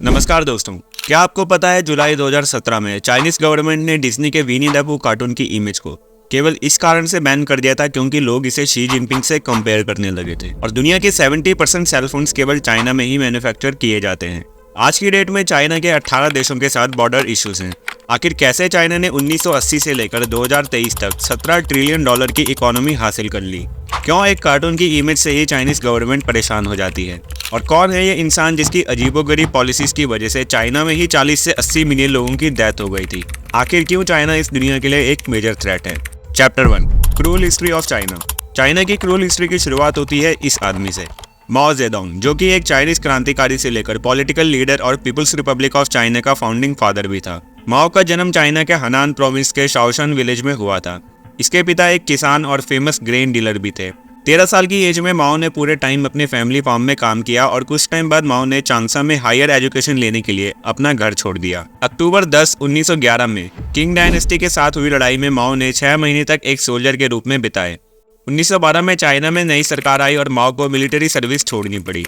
नमस्कार दोस्तों, क्या आपको पता है जुलाई 2017 में चाइनीज गवर्नमेंट ने डिज्नी के विनी द पू कार्टून की इमेज को केवल इस कारण से बैन कर दिया था क्योंकि लोग इसे शी जिनपिंग से कंपेयर करने लगे थे। और दुनिया के 70% सेलफोन्स केवल चाइना में ही मैन्युफैक्चर किए जाते हैं। आज की डेट में चाइना के 18 देशों के साथ बॉर्डर इश्यूज हैं। आखिर कैसे चाइना ने 1980 से लेकर 2023 तक $17 ट्रिलियन की इकोनॉमी हासिल कर ली? क्यों एक कार्टून की इमेज से ही चाइनीज गवर्नमेंट परेशान हो जाती है? और कौन है ये इंसान जिसकी अजीबोगरीब पॉलिसीज की वजह से चाइना में ही 40 से 80 मिलियन लोगों की डेथ हो गई थी? आखिर क्यों चाइना इस दुनिया के लिए एक मेजर थ्रेट है? Chapter 1, cruel history of China. China की क्रूल हिस्ट्री की शुरुआत होती है इस आदमी से, माओ जेडोंग, जो कि एक चाइनीज क्रांतिकारी से लेकर पॉलिटिकल लीडर और पीपल्स रिपब्लिक ऑफ चाइना का फाउंडिंग फादर भी था। माओ का जन्म चाइना के हनान प्रोविंस के शाओशान विलेज में हुआ था। इसके पिता एक किसान और फेमस ग्रेन डीलर भी थे। 13 साल की एज में माओ ने पूरे टाइम अपने फैमिली फार्म में काम किया और कुछ टाइम बाद माओ ने चांगसा में हायर एजुकेशन लेने के लिए अपना घर छोड़ दिया। अक्टूबर 10, 1911 में किंग डायनेस्टी के साथ हुई लड़ाई में माओ ने 6 महीने तक एक सोल्जर के रूप में बिताए। 1912 में चाइना में नई सरकार आई और माओ को मिलिट्री सर्विस छोड़नी पड़ी,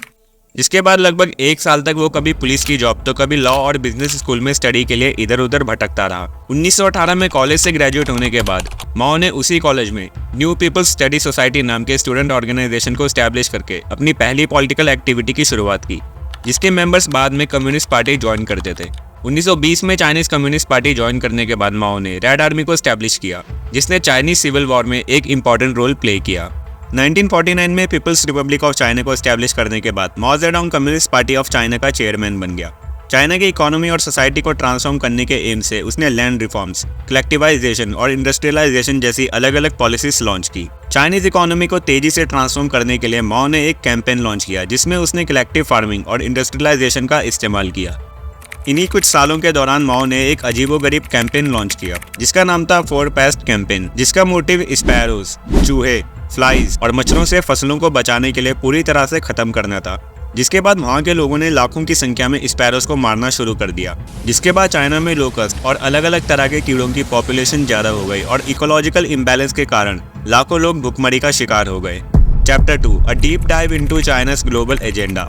जिसके बाद लगभग 1 साल तक वो कभी पुलिस की जॉब तो कभी लॉ और बिजनेस स्कूल में स्टडी के लिए इधर उधर भटकता रहा। 1918 में कॉलेज से ग्रेजुएट होने के बाद माओ ने उसी कॉलेज में न्यू पीपल्स स्टडी सोसाइटी नाम के स्टूडेंट ऑर्गेनाइजेशन को स्टैब्लिश करके अपनी पहली पॉलिटिकल एक्टिविटी की शुरुआत की, जिसके मेंबर्स बाद में कम्युनिस्ट पार्टी ज्वाइन करते थे। 1920 में चाइनीज कम्युनिस्ट पार्टी ज्वाइन करने के बाद माओ ने रेड आर्मी को स्टैब्लिश किया, जिसने चाइनीज सिविल वॉर में एक इंपॉर्टेंट रोल प्ले किया। 1949 में पीपल्स रिपब्लिक ऑफ चाइना को एस्टैब्लिश करने के बाद माओ Zedong communist party of China का चेयरमैन बन गया। चाइना की इकोनॉमी और सोसाइटी को ट्रांसफॉर्म करने के एम से उसने लैंड रिफॉर्म्स, कलेक्टिवाइजेशन और इंडस्ट्रियलाइजेशन जैसी अलग अलग पॉलिसीज लॉन्च की। चाइनीज इकोनॉमी को तेजी से ट्रांसफॉर्म करने के लिए माओ ने एक कैंपेन लॉन्च किया, जिसमें उसने कलेक्टिव फार्मिंग और इंडस्ट्रियलाइजेशन का इस्तेमाल किया। इन्हीं कुछ सालों के दौरान माओ ने एक अजीबोगरीब कैंपेन लॉन्च किया, जिसका नाम था 4 पेस्ट कैंपेन, जिसका मोटिव स्पैरोज, चूहे, फ्लाइज और मच्छरों से फसलों को बचाने के लिए पूरी तरह से खत्म करना था। जिसके बाद वहाँ के लोगों ने लाखों की संख्या में स्पैरोज को मारना शुरू कर दिया। जिसके बाद चाइना में लोकस्ट और अलग अलग तरह के कीड़ों की पॉपुलेशन ज़्यादा हो गई और इकोलॉजिकल इम्बैलेंस के कारण लाखों लोग भुखमरी का शिकार हो गए। Chapter 2, a deep dive into चाइना's global agenda,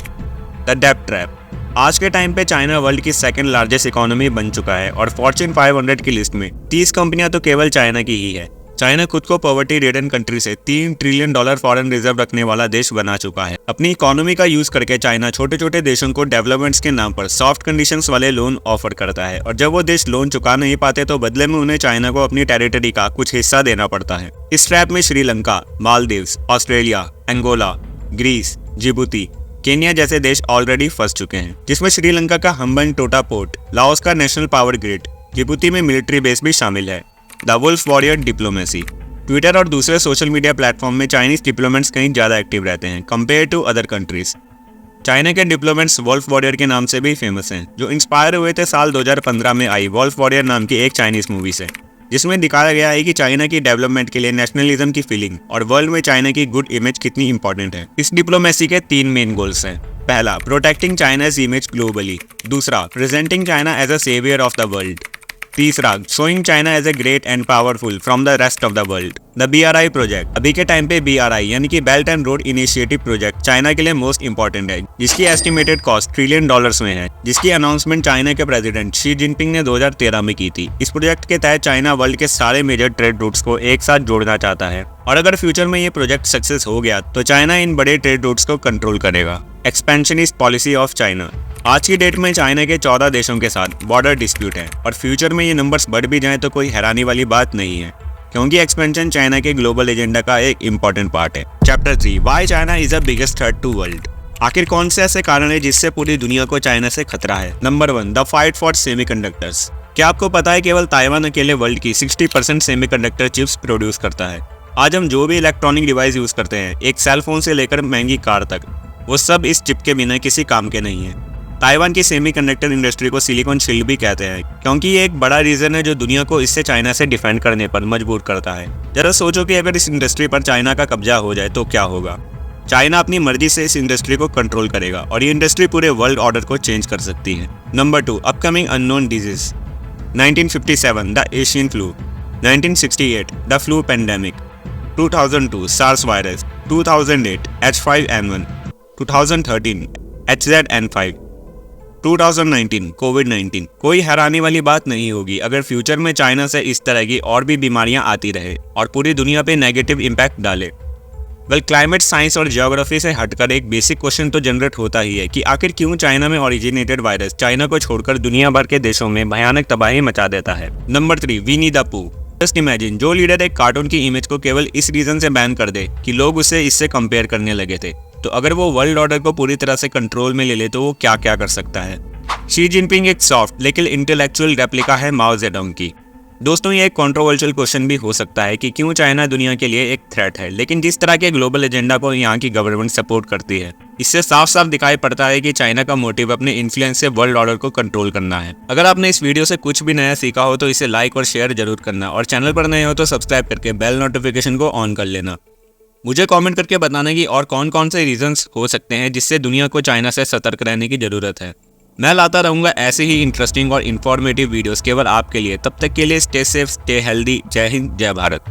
the डेब्ट ट्रैप। आज के टाइम पे चाइना वर्ल्ड की सेकंड लार्जेस्ट इकोनॉमी बन चुका है और फॉर्च्यून 500 की लिस्ट में 30 कंपनियां तो केवल चाइना की ही है। चाइना खुद को पॉवर्टी रिडन कंट्री से $3 ट्रिलियन फॉरेन रिजर्व रखने वाला देश बना चुका है। अपनी इकोनॉमी का यूज करके चाइना छोटे छोटे देशों को डेवलपमेंट्स के नाम पर सॉफ्ट कंडीशंस वाले लोन ऑफर करता है और जब वो देश लोन चुका नहीं पाते तो बदले में उन्हें चाइना को अपनी टेरिटरी का कुछ हिस्सा देना पड़ता है। इस ट्रैप में Sri Lanka, Maldives, Australia, Angola, Greece, Djibouti, Kenya जैसे देश ऑलरेडी फंस चुके हैं, जिसमें श्रीलंका का हम्बनटोटा पोर्ट, लाओस का नेशनल पावर ग्रिड, जिबूती में मिलिट्री बेस भी शामिल है। The wolf warrior diplomacy. Twitter और दूसरे सोशल मीडिया प्लेटफॉर्म में चाइनीज डिप्लोमेट्स कहीं ज़्यादा एक्टिव रहते हैं compare to other countries. China के डिप्लोमेट्स वुल्फ वॉरियर के नाम से भी फेमस हैं, जो इंस्पायर हुए थे साल 2015 में आई वुल्फ वॉरियर नाम की एक चाइनीज मूवी से, जिसमें दिखाया गया है कि चाइना की डेवलपमेंट के लिए नेशनलिज्म की फीलिंग और वर्ल्ड में चाइना की गुड इमेज कितनी इंपॉर्टेंट है। इस डिप्लोमेसी के 3 मेन गोल्स हैं। पहला, प्रोटेक्टिंग चाइना's इमेज ग्लोबली। दूसरा, presenting China as a saviour of the world. तीसरा, showing China as a great and powerful from the rest of the world. The BRI project. अभी के time पे BRI यानी कि belt and road initiative project China के लिए most important है, जिसकी एस्टिमेटेड कॉस्ट $1 ट्रिलियन में है, जिसकी अनाउंसमेंट चाइना के प्रेसिडेंट शी जिनपिंग ने 2013 में की थी। इस प्रोजेक्ट के तहत चाइना वर्ल्ड के सारे मेजर ट्रेड रूट्स को एक साथ जोड़ना चाहता है और अगर फ्यूचर में ये प्रोजेक्ट सक्सेस हो गया तो चाइना इन बड़े ट्रेड रूट्स को कंट्रोल करेगा। Expansionist policy of China. आज की डेट में चाइना के 14 देशों के साथ बॉर्डर डिस्प्यूट है और फ्यूचर में ये नंबर्स बढ़ भी जाएं तो कोई हैरानी वाली बात नहीं है, क्योंकि एक्सपेंशन चाइना के ग्लोबल एजेंडा का एक इंपॉर्टेंट पार्ट है। Chapter 3, why China is the biggest threat to world. आखिर कौन से ऐसे कारण है जिससे पूरी दुनिया को चाइना से खतरा है? Number 1, the fight for semiconductors. क्या आपको पता है केवल ताइवान अकेले वर्ल्ड की 60% सेमीकंडक्टर चिप्स प्रोड्यूस करता है? आज हम जो भी इलेक्ट्रॉनिक डिवाइस यूज करते हैं, एक सेल फोन से लेकर महंगी कार तक, वो सब इस चिप के बिना किसी काम के नहीं है। ताइवान की सेमीकंडक्टर इंडस्ट्री को सिलिकॉन शील्ड भी कहते हैं, क्योंकि ये एक बड़ा रीजन है जो दुनिया को इससे चाइना से डिफेंड करने पर मजबूर करता है। जरा सोचो कि अगर इस इंडस्ट्री पर चाइना का कब्जा हो जाए तो क्या होगा। चाइना अपनी मर्जी से इस इंडस्ट्री को कंट्रोल करेगा और ये इंडस्ट्री पूरे वर्ल्ड ऑर्डर को चेंज कर सकती है। Number 2, upcoming unknown disease. 1957 the Asian flu, 1968 the flu pandemic, 2002 SARS virus, 2008 H5N1, 2013 HZN5, 2019 कोविड-19 कोई हैरानी वाली बात नहीं होगी अगर फ्यूचर में चाइना से इस तरह की और भी बीमारियां आती रहे और पूरी दुनिया पे नेगेटिव इम्पैक्ट डाले। क्लाइमेट साइंस और जियोग्राफी से हटकर एक बेसिक क्वेश्चन तो जनरेट होता ही है कि आखिर क्यों चाइना में ओरिजिनेटेड वायरस चाइना को छोड़कर दुनिया भर के देशों में भयानक तबाही मचा देता है। नंबर 3, विनी द पू। जस्ट इमेजिन, जो लीडर एक कार्टून की इमेज को केवल इस रीजन से बैन कर दे कि लोग उसे इससे कंपेयर करने लगे थे, तो अगर वो वर्ल्ड ऑर्डर को पूरी तरह से कंट्रोल में ले ले तो वो क्या क्या कर सकता है। शी जिनपिंग एक सॉफ्ट लेकिन इंटेलेक्चुअल रेप्लिका है माओ जेडोंग की। दोस्तों, ये एक कंट्रोवर्शियल क्वेश्चन भी हो सकता है कि क्यों चाइना दुनिया के लिए एक थ्रेट है, लेकिन जिस तरह के ग्लोबल एजेंडा को यहाँ की गवर्नमेंट सपोर्ट करती है, इससे साफ साफ दिखाई पड़ता है कि चाइना का मोटिव अपने इन्फ्लुएंस से वर्ल्ड ऑर्डर को कंट्रोल करना है। अगर आपने इस वीडियो से कुछ भी नया सीखा हो तो इसे लाइक और शेयर जरूर करना, और चैनल पर नए हो तो सब्सक्राइब करके बेल नोटिफिकेशन को ऑन कर लेना। मुझे कमेंट करके बताना कि और कौन कौन से रीजंस हो सकते हैं जिससे दुनिया को चाइना से सतर्क रहने की जरूरत है। मैं लाता रहूंगा ऐसे ही इंटरेस्टिंग और इन्फॉर्मेटिव वीडियोस केवल आपके लिए। तब तक के लिए स्टे सेफ, स्टे हेल्दी। जय हिंद, जय भारत।